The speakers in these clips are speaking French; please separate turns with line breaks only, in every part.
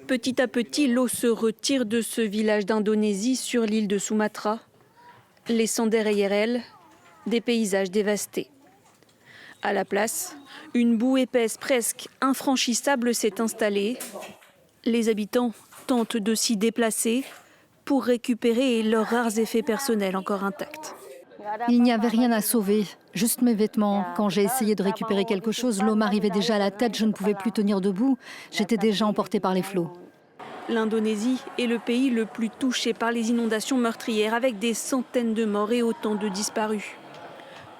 Petit à petit, l'eau se retire de ce village d'Indonésie sur l'île de Sumatra, laissant derrière elle des paysages dévastés. À la place, une boue épaisse presque infranchissable s'est installée. Les habitants tentent de s'y déplacer pour récupérer leurs rares effets personnels encore intacts.
Il n'y avait rien à sauver, juste mes vêtements. Quand j'ai essayé de récupérer quelque chose, l'eau m'arrivait déjà à la tête, je ne pouvais plus tenir debout. J'étais déjà emportée par les flots.
L'Indonésie est le pays le plus touché par les inondations meurtrières, avec des centaines de morts et autant de disparus.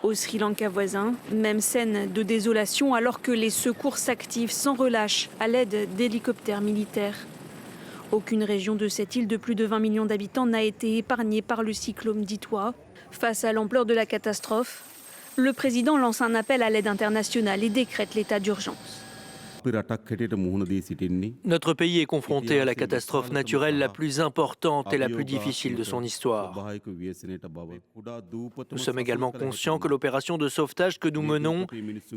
Au Sri Lanka voisin, même scène de désolation alors que les secours s'activent sans relâche à l'aide d'hélicoptères militaires. Aucune région de cette île de plus de 20 millions d'habitants n'a été épargnée par le cyclone Ditwa. Face à l'ampleur de la catastrophe, le président lance un appel à l'aide internationale et décrète l'état d'urgence.
Notre pays est confronté à la catastrophe naturelle la plus importante et la plus difficile de son histoire. Nous sommes également conscients que l'opération de sauvetage que nous menons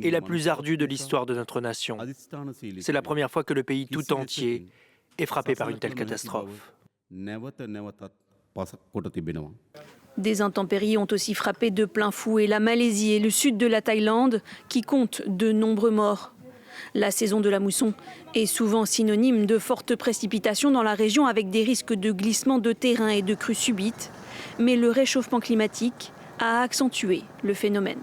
est la plus ardue de l'histoire de notre nation. C'est la première fois que le pays tout entier est frappé par une telle catastrophe.
Des intempéries ont aussi frappé de plein fouet la Malaisie et le sud de la Thaïlande, qui comptent de nombreux morts. La saison de la mousson est souvent synonyme de fortes précipitations dans la région, avec des risques de glissement de terrain et de crues subites. Mais le réchauffement climatique a accentué le phénomène.